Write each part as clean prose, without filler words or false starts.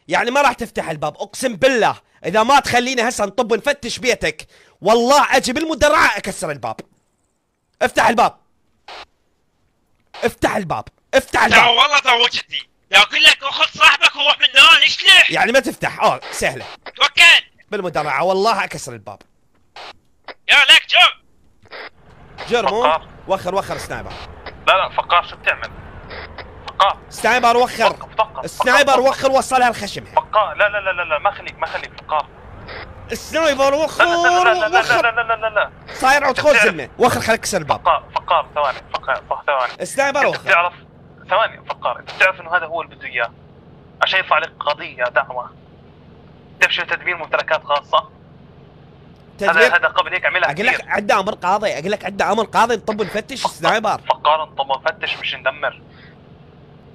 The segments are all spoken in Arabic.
يعني ما راح تفتح الباب، اقسم بالله اذا ما تخليني هسه نطب نفتش بيتك والله اجي بالمدرعه اكسر الباب. افتح الباب، افتح الباب، افتح الباب. ترى والله زوجتني، لو اقول لك اخذ صاحبك وروح من هون اشلح. يعني ما تفتح؟ سهله. توكل بالمدرعه والله اكسر الباب. يا لك جر. جرمو فقار. وخر سنايبر. لا فقار شو بتعمل؟ فقار سنايبر وخر. السنايبر وخر وصلها لخشمها. فقار لا ما خليك فقار. السنايبر وخر لا صاير عود خوز زلمه. وخر خليك تكسر الباب. فقار ثواني السنايبر انت وخر. بتعرف ثواني فقار، انت بتعرف انه هذا هو اللي بده اياه عشان يرفع عليك قضية دعوة تفشل تدمير ممتلكات خاصة. هذا قبل هيك عملها اقول لك عندنا امر قاضي، اقول لك عندنا امر قاضي نطب نفتش السنايبر. فقار نطب نفتش مش ندمر.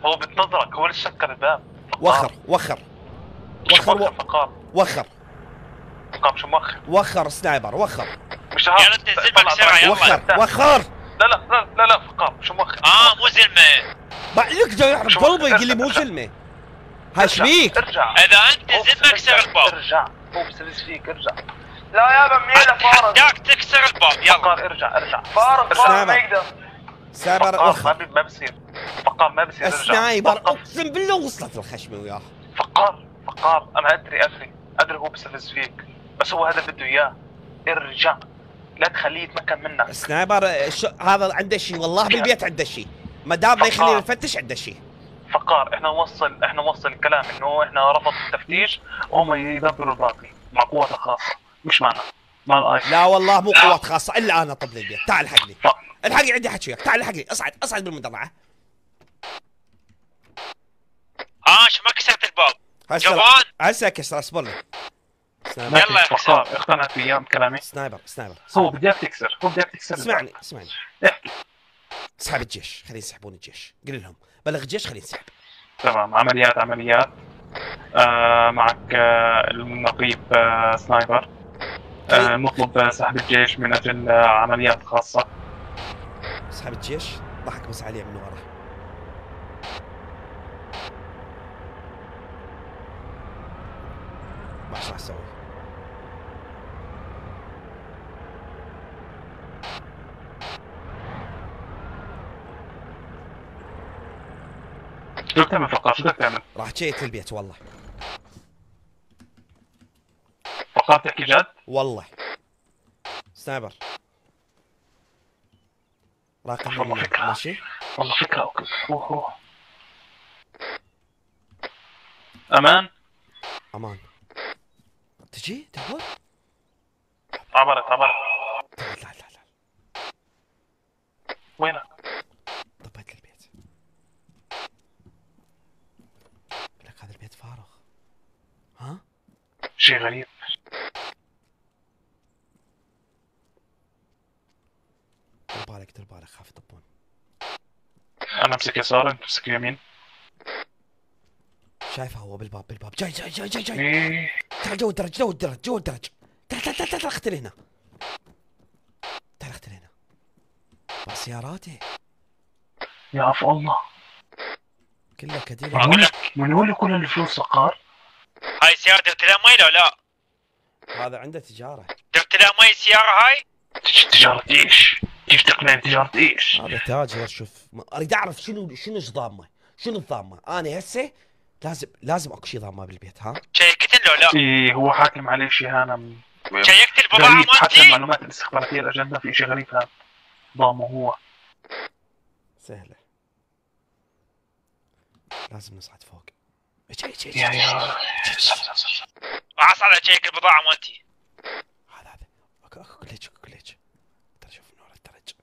هو بتنظرك، هو لسه سكر الباب. وخر فقار وخر مش موخر. وخر سنايبر وخر. مش يلا انت زلمه بسرعه يلا. وخر. لا فقار مش موخر. مو زلمه. لك جاي يحرق قلبي يقول لي مو زلمه. هاش فيك؟ ارجع. اذا انت زلمه اكسر الباب. ارجع. هو بستفز فيك ارجع. لا يا بميلة فارغ. بدك تكسر الباب يلا. فقار ارجع. فارغ ما يقدر. سنايبر وخر. ما بصير. فقار ما بصير ارجع. السنايبر اقسم بالله وصلت الخشمه وياه. فقار انا ادري هو بستفز فيك، بس هو هذا بده اياه. ارجع، لا تخليه يتمكن منك. السنايبر هذا عنده شيء والله بالبيت عنده شيء، ما دام ما يخلينا نفتش عنده شيء. فقار احنا نوصل الكلام انه احنا رفض التفتيش وهم يدبروا الباقي مع قوات خاصه، مش معنا مع الاي. لا والله مو قوات خاصه الا انا طب البيت. تعال الحقني. الحقني عندي حكي وياك. تعال الحقني. اصعد بالمدرعه. شو ما كسرت الباب؟ جبان هسه كسر. اصبر لي. يلا فقار اقتنعت بايام كلامي. سنايبر هو بدك تكسر اسمعني احكي. اسحب الجيش، خلينا يسحبون الجيش. قل لهم بلغ الجيش خلينا نسحب. تمام. عمليات معك النقيب سنايبر. نطلب سحب الجيش من اجل عمليات خاصه. اسحب الجيش. ضحك بس عليه من ورا. ما راح اسوي. شو بتعمل فقار؟ شو بدك تعمل؟ راح تشيك البيت والله. فقار تحكي جد؟ والله سنايبر راقم والله فكرة. ماشي؟ والله فكرة. اوكي روح. امان تجي تعبر؟ عبرت. لا وينك؟ طبيت لي البيت. لك هذا البيت فارغ. ها؟ شيء غريب. دير بالك خاف يطبون. انا امسك يسار انت تمسك يمين. شايفه هو بالباب جاي. إيه. تعال جوا الدرج. تعال اختل هنا. مع سياراتي. يا عفو الله. كلها كديلة. من هو اللي كل الفلوس فقار؟ هاي سيارة درت لها مي لو لا؟ هذا عنده تجارة. درت لها مي السيارة هاي؟ تجارة ايش؟ كيف تقنعني تجارة ايش؟ هذا تاجر. شوف اريد اعرف شنو ضامه. شنو الضامه؟ انا هسه لازم اكو شيء ضامه بالبيت. ها؟ شيكت له لا؟ ايه هو حاكم عليه شيء هانا. شيكت البضاعة غريب. حتى مالتي؟ المعلومات الاستخباراتية الاجندة في شيء غريب هذا. ضامه هو. سهلة. لازم نصعد فوق. يا اصعد اشيك البضاعة مالتي. هذا اكو كليتش. ترى شوف نور الدرج.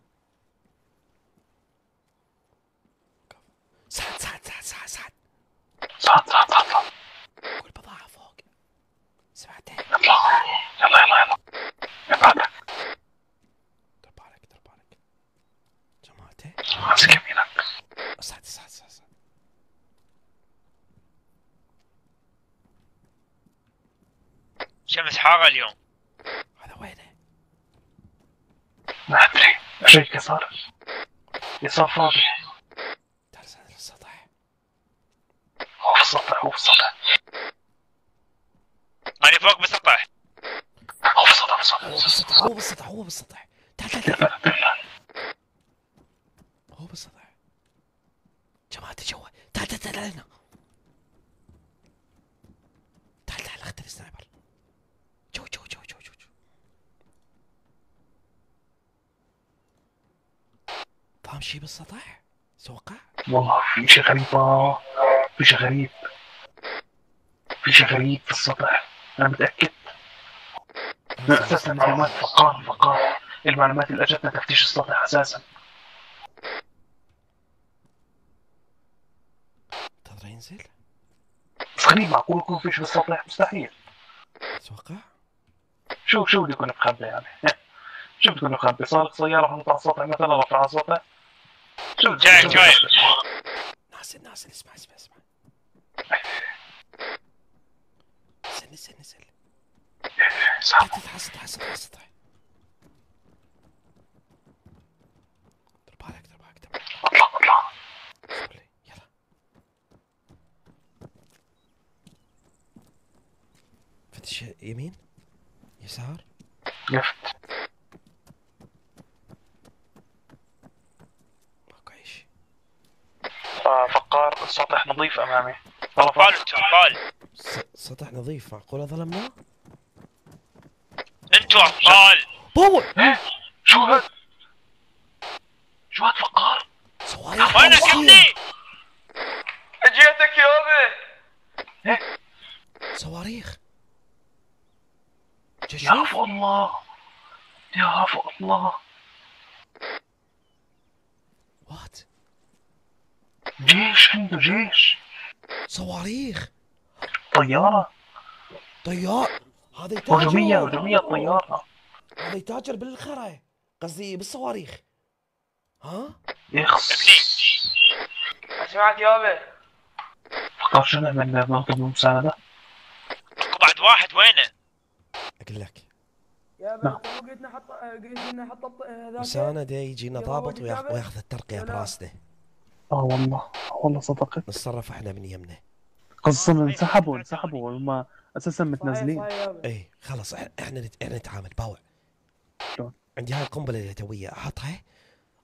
صعد. كل بضاعة فوق. سمعتني؟ يلا. ابعدك. دير بالك. جماعتي. امسك يمينك. صعد. شمس حارة اليوم. هذا وينه؟ ما ادري. اشيك يسار فاضي. تعال نزل السطح. هو في السطح. فوق بالسطح. هو بالسطح هو بالسطح هو بالسطح. تعال هو بالسطح. جماعة جوا. تعال هنا. تعال اختار السنايبر. جو. فاهم شي بالسطح؟ توقع؟ والله في شيء غريب في السطح، انا متاكد. اساسا معلومات فقار المعلومات اللي اجتنا تفتيش السطح اساسا. تقدر ينزل؟ بس غريب، معقول يكون فيش بالسطح؟ مستحيل. تتوقع؟ شو بده يكون مخبي يعني؟ شو بده يكون مخبي؟ سارق سيارة وحطها على السطح مثلا، رفعها على السطح؟ شو جاي نازل. اسمع. نزل. تحصل. دير بالك. اطلع. يلا. فتش يمين يسار. لفت. ماكو اي شي. فقار السطح نظيف امامي. أطفال. سطح نظيف، معقولة ظلمنا؟ انتوا أطفال. باور. شو هاد فقار؟ صواريخ. وينك ابني؟ جيتك يابا. صواريخ. يا عفو الله. وات؟ جيش، عنده جيش. صواريخ. طيارة. هذا يتاجر. هجومية الطيارة. هذا يتاجر بالخرا، قصدي بالصواريخ. ها؟ يخص. ابني اسمعك يابا. فقار شو نعمل؟ نطلب مساعدة؟ بعد واحد وينه؟ اقول لك يابا قلنا حط هذاك. مساندة يجينا ضابط وياخذ الترقية براسنا. والله صدقت. نتصرف احنا من يمنا. قصة انسحبوا هم اساسا متنازلين. ايه خلص احنا نتعامل باوع. شلون؟ عندي هاي القنبلة اليدوية، احطها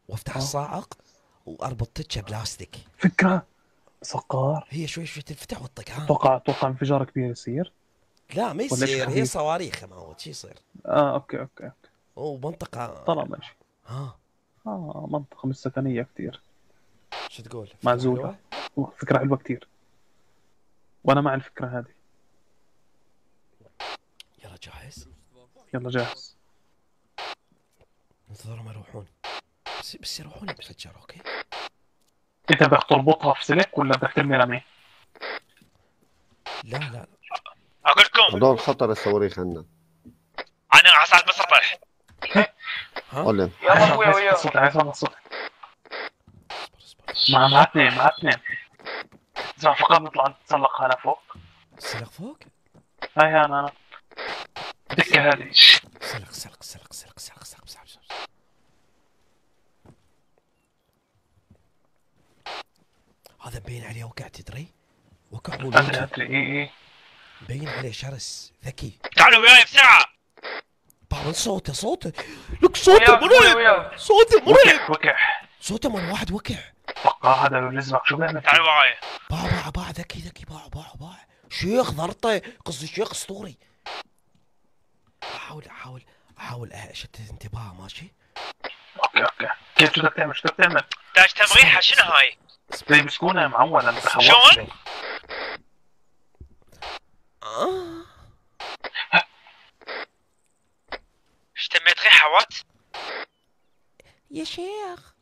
وافتح الصاعق واربط تتشة بلاستيك. فكرة فقار. هي شوي تنفتح وتطق. ها اتوقع انفجار كبير يصير. لا ما يصير، هي صواريخ يا معود، شو يصير؟ اوكي. ومنطقة طلع ماشي. ها منطقة مش سكنية كتير. شو تقول؟ معزولة. فكرة حلوة كتير، وانا مع الفكرة هذه. يلا جاهز؟ يلا جاهز. ننتظرهم يروحون. بس يروحون يتفجر. اوكي. انت بدك تربطها في سلك ولا بدك ترمي رمي؟ لا اقول لكم هذول خطر الصواريخ عنا. انا اصعد بالسطح. قول لي يا ابويا ويا السطح. مع اثنين. اسمع فقط نطلع نتسلق هنا فوق. سلق فوق؟ هاي انا الدكة هذه. سلق. هذا مبين عليه وقع، تدري؟ وقع ادري. ايه مبين عليه شرس ذكي. تعالوا وياي بسرعة. بعض صوته لك صوته مرعب. صوته مال واحد وقع. فقار هذا الازرق شو بيعمل؟ تعالوا وياي. باع ذكي باع شيخ ضرطه، قصدي شيخ اسطوري. احاول اشتت انتباهه. ماشي اوكي. كيف شو بدك تعمل؟ تاج تمريحة شنو هاي؟ زي مسكونة معودة. شلون؟ اشتميت ريحة وات؟ يا شيخ.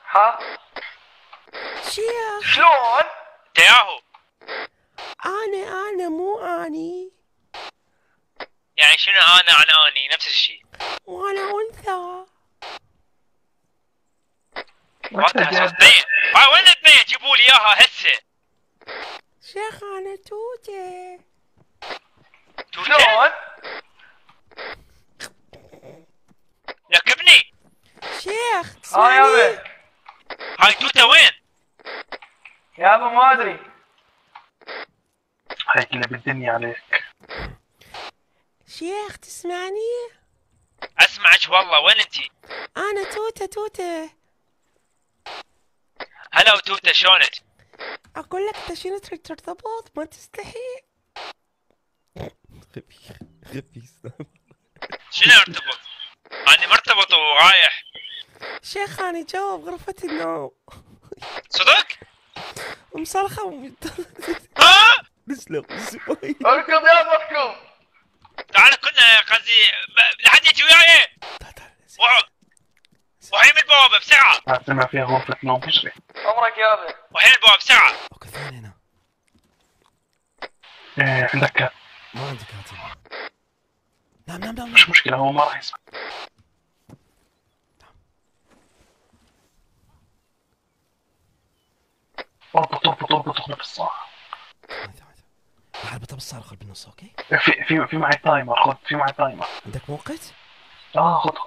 ها؟ شيخ شلون؟ تياهو انا مو اني. يعني شنو انا عن اني نفس الشيء. وانا انثى. وات البيت؟ وين البيت؟ جيبوا لي اياها هسه. شيخ انا توته. شلون؟ لك ابني. شيخ تسمعني؟ هاي توته وين؟ يابا ما ادري. حيقلب بالدنيا عليك. شيخ تسمعني؟ اسمعك والله. وين انتي؟ انا توته. هلا وتوته، شلونك؟ اقول لك انت شنو تريد ترتبط؟ ما تستحي. غبي شنو ارتبط؟ اني مرتبط ورايح. شيخ انا جوا بغرفة النوم صدق؟ ومصرخة ها؟ نسلم اسبوعي. اركض يا اركض. تعال كنا قصدي لحد يجي وياي. وحيم البوابة بسرعة. سمع فيها غرفة نوم مشري. امرك يا ابي. وحيم البوابة بسرعة. اوكي ثاني هنا. ايه عندك كات. ما عندي كاتب. نام. مش مشكلة هو ما راح يسمع. اربط اخذ بالصح. اربطها بالصاروخ بالنص. اوكي. في معي تايمر. خذ في معي تايمر. عندك موقت؟ خذ.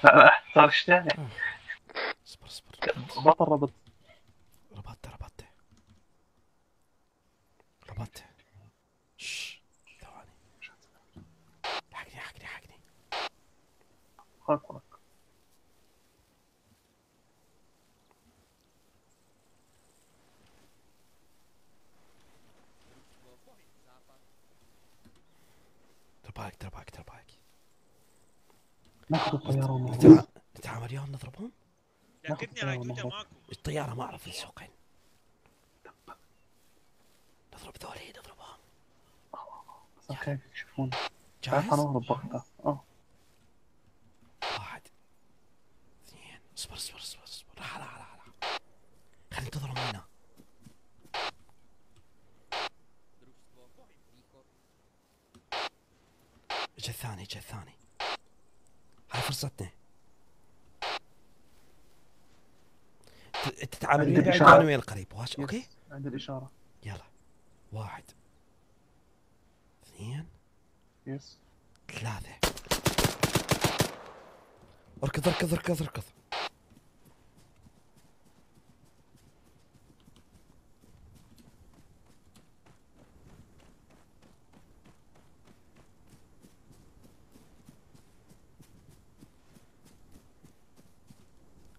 لا صار ايش ثاني؟ اصبر. بطل ربط. ربطت. شش ثواني. حقني. خذ. ترباك. ناخذ الطيارة ونهرب. نتعامل وياهم نضربهم؟ لكني هاي توته ماكو. الطيارة ما اعرف السوقين. نضرب ذولي نضربهم. خايف يشوفون. جاهز؟ تعال نهرب وقتها. 1 2 اصبر. راح خلي ننتظرهم هنا. اجا الثاني. هاي فرصتنا. تتعامل ويا البعيد وانا ويا القريب. اوكي؟ عند الإشارة. يلا 1 2 يس 3. اركض.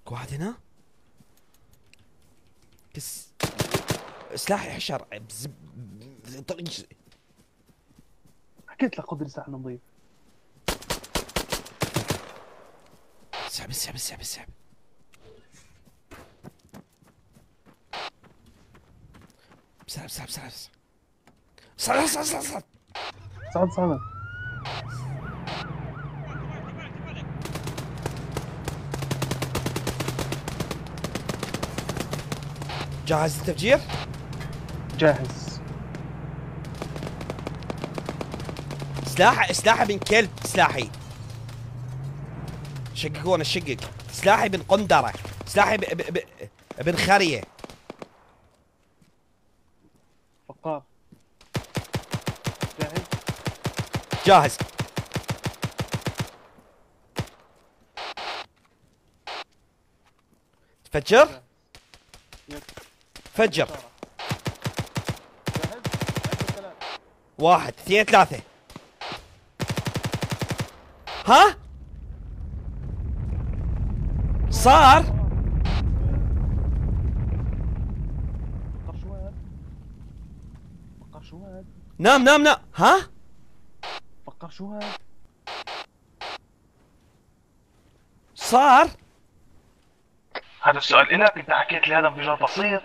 واحد هنا. كس سلاحي حشر. حكيت لك خذ لسلاح نظيف. اسحب. سلام. صعد. جاهز للتفجير؟ جاهز. سلاحي بن كلب. سلاحي شققونا الشقق. سلاحي بن قندرة. سلاحي بن خرية. فقار. جاهز. تفجر. فجر. 1 2 3. ها؟ صار؟ فكر شو هاد؟ نام. ها؟ فكر شو هاد؟ صار؟ هذا السؤال إلك. انت حكيت لي هذا انفجار بسيط.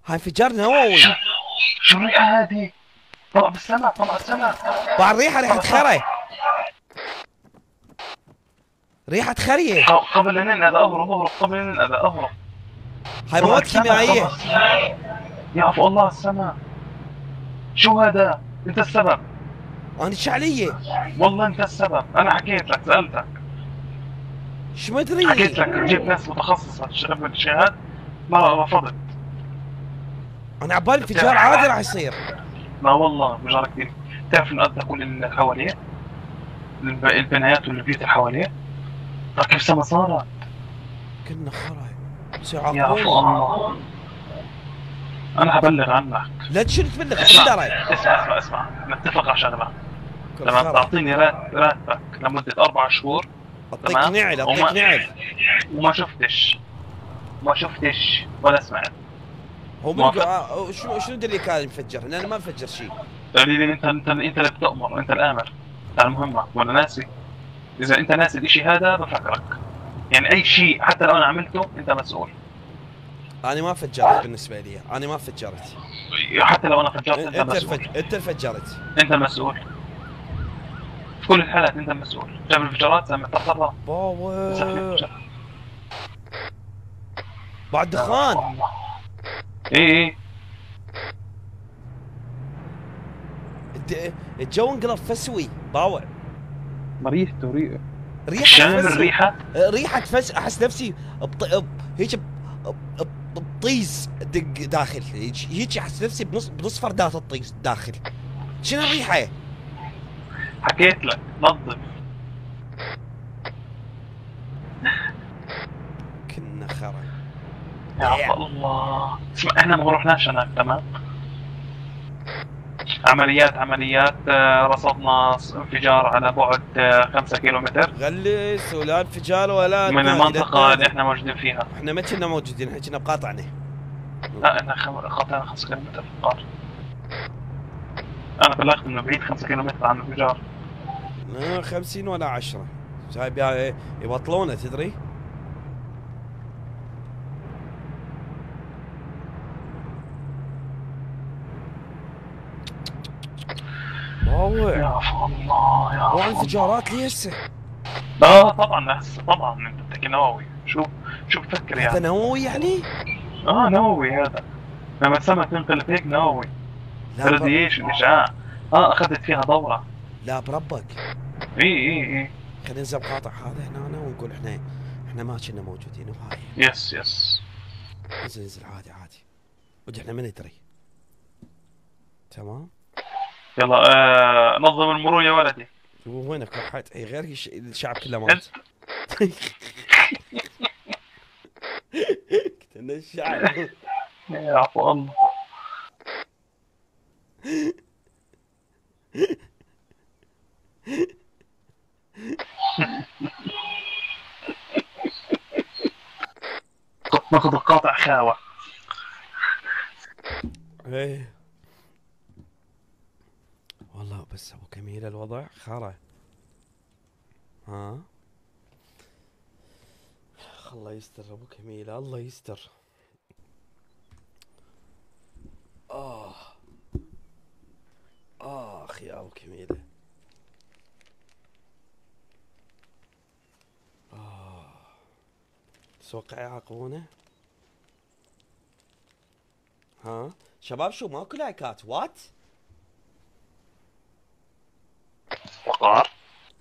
هاي انفجار نووي. شو الريحة هذه؟ طلع بالسماء. بعد ريحة خري. ريحة خرية. قبل ان هذا اهرب. هاي مواد كيميائية. يعفو الله السماء. شو هذا؟ انت السبب. انا شعلية. والله انت السبب. انا حكيت لك سألتك. شو ما ادري. حكيت لك جيب ناس متخصصة في الشهاد ما رفضت. انا عبالي انفجار عادي راح يصير. لا والله انفجار كثير. تعرف انه ادى كل اللي حواليه البنايات والبيوت اللي حواليه. كيف سما صارت؟ كنا خرا يا سيعاقبوني. الله، انا هبلغ عنك. لا شنو تبلغ اسمع حداري. اسمع، نتفق على شغله. كل لما خرا. تعطيني راتبك لمده 4 شهور، اعطيك تمام، نعل اعطيك نعل. وما شفتش ولا سمعت. هو من موافق؟ شنو دليل كان مفجر؟ انا ما مفجر شيء. دليل انت اللي بتأمر، انت الامر، انت المهمه، وانا ناسي. اذا انت ناسي الاشي هذا بفكرك، يعني اي شيء حتى لو انا عملته انت مسؤول. انا ما فجرت بالنسبه لي، انا ما فجرت. حتى لو انا فجرت انت مسؤول. انت فجرت. انت المسؤول في كل الحالات، انت المسؤول. جاب الانفجارات سامع تصرف. باور بعد دخان. ايه الجو انقلب فسوي باوع. ريحته ريحة شامم فسوي. الريحة. ريحة فس احس نفسي هيك بطيز دق داخل، هيك احس نفسي بنص فردات الطيز داخل. شنو الريحة؟ حكيت لك نظف. كنا خرا. يا الله. اسمع، احنا ما رحناش هناك، تمام؟ عمليات رصدنا انفجار على بعد 5 كيلومتر غلس ولا انفجار ولا من المنطقة اللي احنا موجودين فيها. احنا ما كنا موجودين، احنا كنا بقاطعنة. لا، احنا خطينا 5 كيلومتر في القار. انا بلغت انه بعيد 5 كيلومتر عن الانفجار. 50 ولا 10 شايب يبطلونه تدري؟ باوع يا الله يا الله. انفجارات لي هسه. لا طبعا طبعا انت بتحكي نووي. شو بتفكر هذا يعني؟ نووي يعني؟ نووي هذا. لما السما تنقلب هيك نووي. لا راديشن، اشعاع. اخذت فيها دورة. لا بربك. ايه خلينا ننزل قاطع هذا هنا ونقول احنا ما كنا موجودين وهاي. يس ننزل عادي واحنا ما ندري. تمام. يلا نظم المرور يا ولدي. وينك رحت؟ غير الشعب كله مات. كتنا الشعب. يا عفو الله. ناخذ القاطع خاوة. ايه والله بس ابو كميل الوضع خرا. ها الله يستر ابو كميل، الله يستر. اخ يا ابو كميله. تتوقع يعاقبونه؟ ها شباب شو ماكو لايكات وات؟ وقار.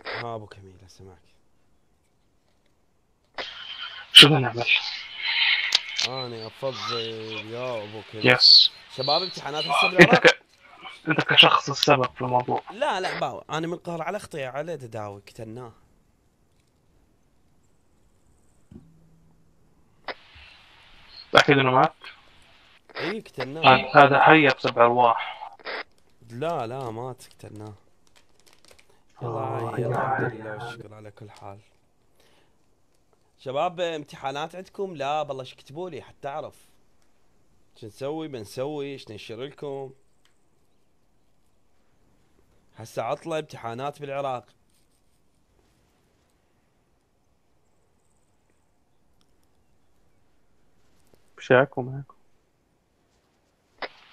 ها ابو كميله سمعك. شو بدنا نعمل؟ انا افضل يا ابو كميله. يس. شباب امتحانات هسه بالعراق. انت كشخص السبب في الموضوع. لا باو، انا من قهر على اختي على تداوي كتناه. تأكد انه مات؟ اي كتناه. هذا حي ب7 ارواح. لا مات كتناه. يلا الحمد لله والشكر على كل حال. شباب امتحانات عندكم؟ لا بالله اكتبوا لي حتى اعرف شو نسوي، بنسوي ايش ننشر لكم. هسه عطلة امتحانات بالعراق. بشاكو معكم.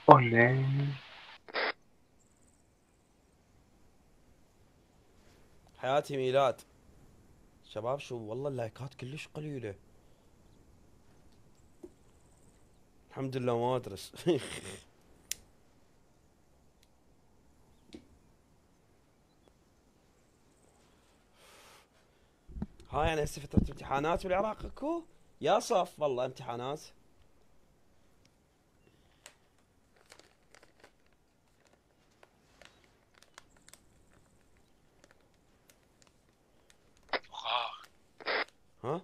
قولي. حياتي ميلاد. شباب شو والله اللايكات كلش قليلة. الحمد لله ما ادرس. هاي يعني هسه فترة امتحانات بالعراق اكو؟ يا صف والله امتحانات. ها؟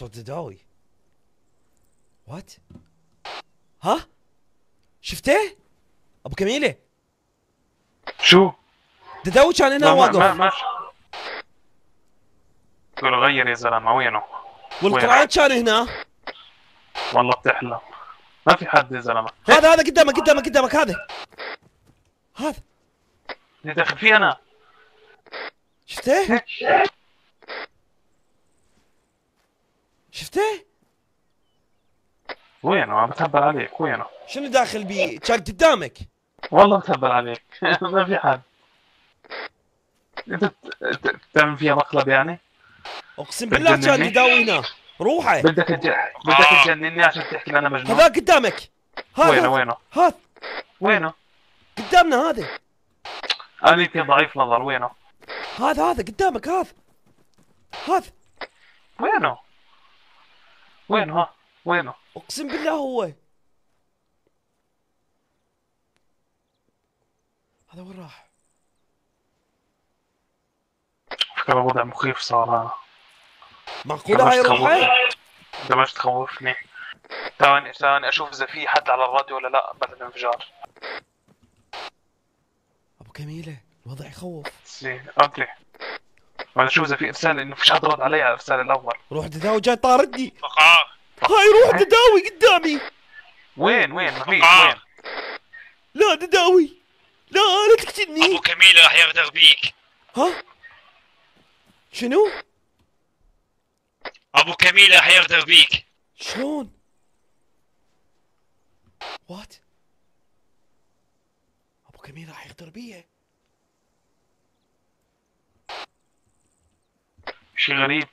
صوت دداوي. وات؟ ها؟ شفته؟ ابو كميله شو؟ دداوي كان هنا واقف. ما تقول غير يا زلمه وينه؟ والقرآن كان هنا. والله بتحلم. ما في حد يا زلمه. هذا قدامك هذا. اللي داخل فيه انا. شفته؟ شفته؟ وينه؟ عم بتهبل عليك. وينه؟ شنو داخل بيه؟ كان قدامك. والله بتهبل عليك. ما في حد. انت بتعمل فيها مقلب يعني؟ اقسم بالله كان يداوي هنا. روحه. بدك تجنني عشان تحكي لي انا مجنون. هذا قدامك. هذا وينه؟ هذا وينه؟ قدامنا هذا. انا يمكن ضعيف نظر. وينه؟ هذا قدامك. هذا وينه؟ ها؟ وينه؟ اقسم بالله هو. هذا وين راح؟ فكرة وضع مخيف صار هذا. معقولة هاي روحه؟ انت باش تخوفني. ثواني اشوف اذا في حد على الراديو ولا لا بعد الانفجار. ابو كميلة الوضع يخوف. اوكي. وانا اشوف اذا في ارسال لانه فيش حد رد علي على الارسال الاول. روح دداوي جاي طاردني. فقار. هاي روح دداوي قدامي. وين؟ ما في. وين؟ لا دداوي. لا لا تقتلني. ابو كميلة راح يغدر بيك. ها؟ شنو؟ ابو كميلة راح يغدر بيك. شلون؟ وات؟ ابو كميل راح يغدر بيه. شي غريب.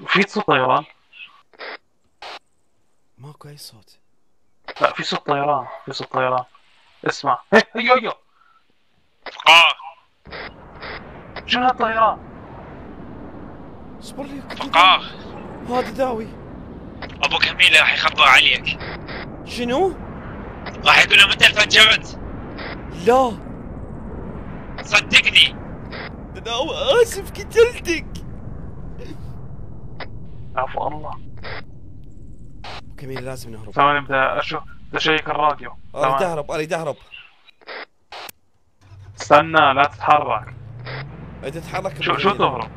في صوت طيران؟ ماكو اي صوت. لا في صوت طيران. اسمع. هيو. فقار. شنو هالطيران؟ اصبر لي. فقار. هذا داوي. ابو كميلة راح يخبر عليك. شنو؟ راح يقول لهم انت انفجرت. لا صدقني. داوي اسف قتلتك. عفو الله. ابو كميل لازم نهرب. ثواني بدي اشيك الراديو. اريد اهرب. استنى لا تتحرك. تتحرك. شو تهرب؟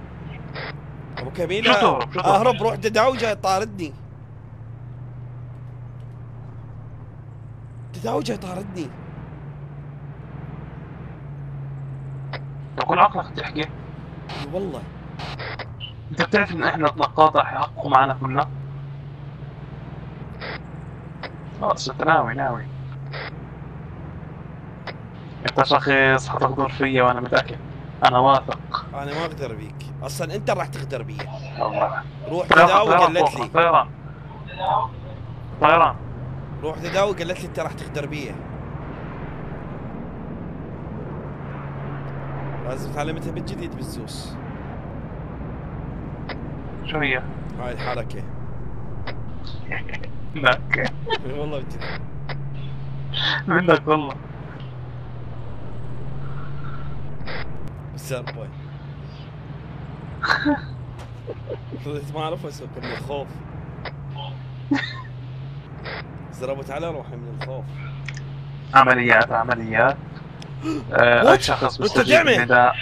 ابو كميل شو تهرب؟ اهرب. روح دداوي جاي طاردني. طاردني. تقول عقلك تحكي. اي والله. انت بتعرف ان احنا نقاط راح يحققوا معنا كلنا. خلاص انت ناوي. انت شخص حتغدر فيا وانا متاكد. انا واثق. انا ما اقدر بيك اصلا. انت راح تغدر بي. الله. روح دداوي قالت لي. طيران. روح دداوي قالت لي انت راح تغدر بي. لازم تعلمتها من جديد بالزوس. شو هي؟ هاي الحركة. منك. والله بجد. منك والله. بالسالب باي. ما اعرف اسوق من الخوف. زربت على روحي من الخوف. عمليات. اي شخص بيستجيب النداء.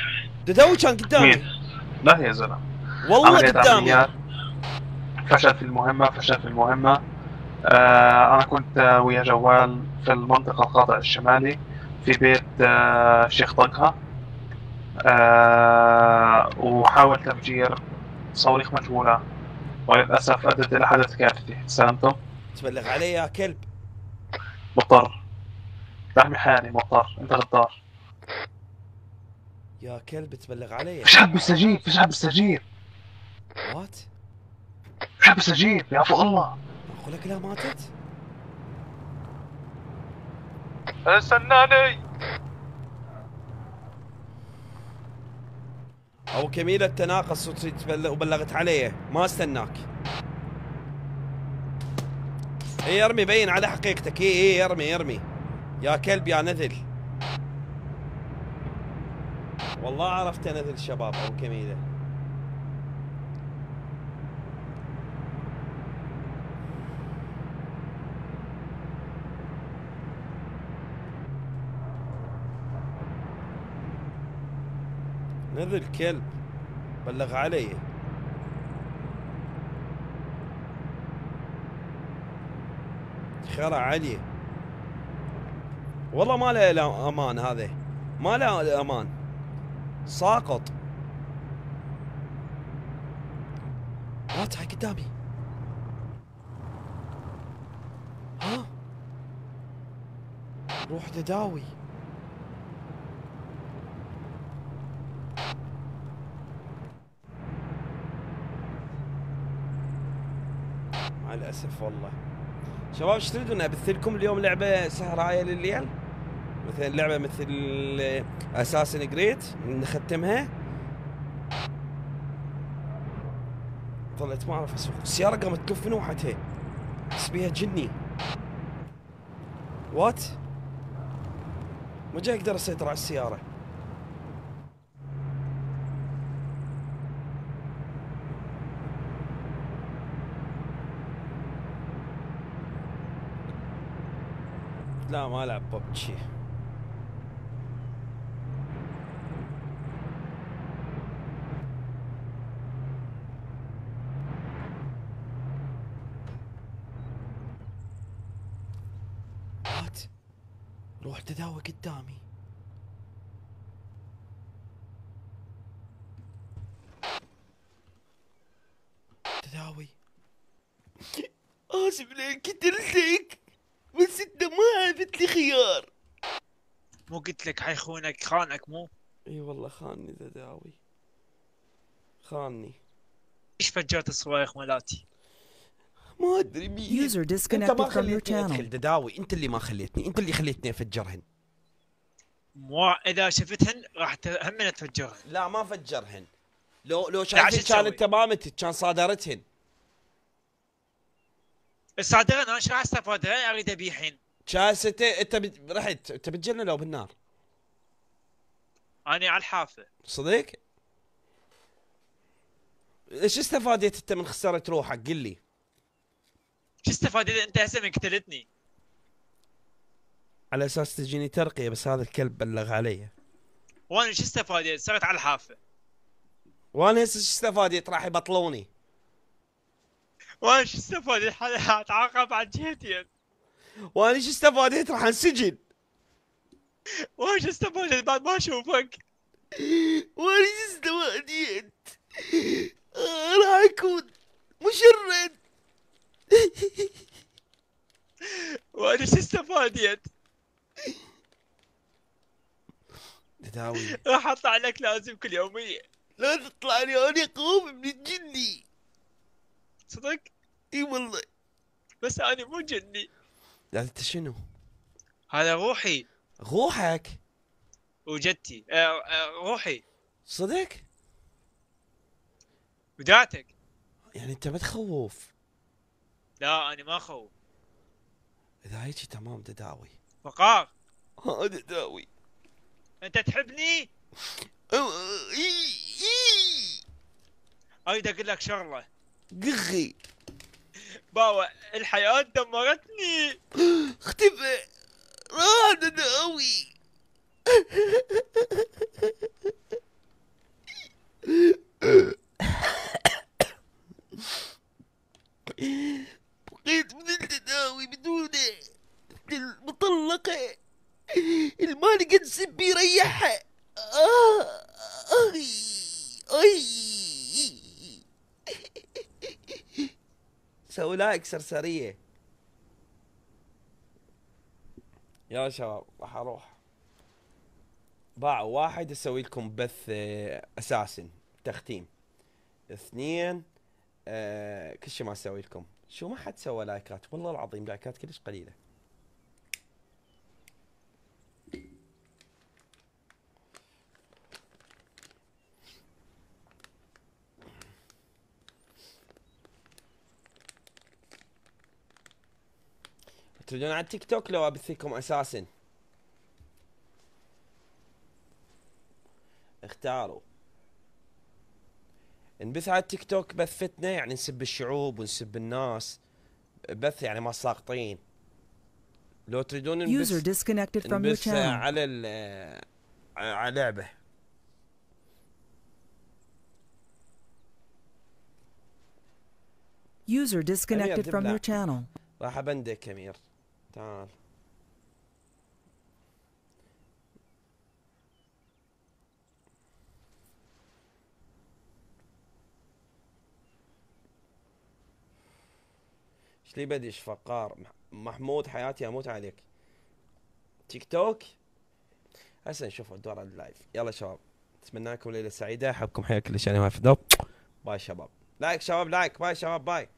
دداوي كان قدامي. مين؟ لا يا زلمه. والله قدامي. فشل في المهمة. أنا كنت ويا جوال في المنطقة القاطع الشمالي في بيت شيخ طقها. وحاول تفجير صواريخ مجهولة وللأسف أدت إلى حدث كارثي. سلامتم؟ تبلغ علي يا كلب. مضطر. تحمي حالي. مضطر. أنت غدار يا كلب. تبلغ علي. فيش حد بيستجيب. وات؟ فيش حد بيستجيب. يا عفو الله. اقول لك لا ماتت. استناني. او كميلة تناقص وتبلغ وبلغت علي. ما استناك. اي ارمي. بين على حقيقتك. اي ارمي. يا كلب يا نذل. والله عرفت انذل الشباب. او كميلة نذل كلب بلغ علي. خرع علي والله ما له امان، هذا ما له امان، ساقط. تعال قدامي. ها روح تداوي. مع الاسف والله. شباب ايش تريدون ابث لكم اليوم لعبه سهرايه لليل؟ مثل لعبه مثل اساسن جريد نختمها. ظليت ما اعرف اسوق السياره، قامت تلف من وحدها، احس بيها جني. وات؟ ما جاي اقدر اسيطر على السياره. لا ما العب ببجي. وات؟ روح تداوي قدامي. تداوي. اسف لك قتلتك، بس انت ما عرفت لي خيار. مو قلت لك حيخونك، خانك مو؟ اي والله خانني تداوي، خانني. ايش فجرت الصوايخ مالاتي؟ ما ادري مين. User انت disconnected ما from your خليتني ادخل channel. تداوي، انت اللي ما خليتني، انت اللي خليتني افجرهن. مو اذا شفتهن راح همنا تفجرهن. لا ما فجرهن، لو شايفين كانت تمامتي كان صادرتهن. الصادرين انا ايش راح استفاد؟ اريد ابيحين. شاسته انت رحت انت بتجلنا لو بالنار. انا على الحافه. صدق؟ ايش استفادت انت من خسارة روحك؟ قل لي. شو استفاد اذا انت هسه من قتلتني؟ على اساس تجيني ترقية، بس هذا الكلب بلغ علي. وانا شو استفاد؟ صرت على الحافه. وانا هسه ايش استفادت؟ راح يبطلوني. وانا شو استفاد؟ اتعاقب على جهتين. وانا ايش استفادت؟ راح انسجن. وانا شو استفاد بعد ما اشوفك؟ وانا ايش استفادت؟ راح اكون مشرد. وانا شو استفادت؟ تداوي. راح اطلع لك لازم كل يوميه. لا تطلع لي، انا قوم من الجني. صدق؟ اي والله. بس انا مو جني. لا انت شنو؟ هذا روحي. روحك؟ وجدتي روحي. صدق؟ وداتك. يعني انت ما تخوف؟ لا انا ما اخوف. اذا هيجي تمام تداوي. فقار. تداوي. انت تحبني؟ اريد اقول لك شغله. قغي. باوا الحياة دمرتني. اختفى. راح تداوي. بقيت من التداوي بدونه. المطلقة المال قد سبي يريحها. سوي لايك سرسرية يا شباب. راح اروح باع واحد اسوي لكم بث اساسن تختيم. اثنين كل شيء ما اسوي لكم. شو ما حد سوى لايكات والله العظيم، لايكات كلش قليلة. تريدون على التيك توك لو ابثيكم اساسا؟ اختاروا. نبث على التيك توك بث فتنة، يعني نسب الشعوب ونسب الناس، بث يعني ما ساقطين. لو تريدون نبث على على لعبة User disconnected from your channel. راح ابندك امير. تعال. ايش لي بدش فقار محمود حياتي اموت عليك. تيك توك هسه نشوف دور اللايف. يلا شباب اتمنى لكم ليله سعيده. احبكم حياك كل شيء. انا في باي شباب. لايك شباب لايك. باي شباب باي.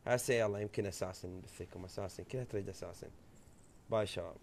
هسه يلا يمكن اساسا بثكم اساسا كلها تريد اساسا. باي شباب.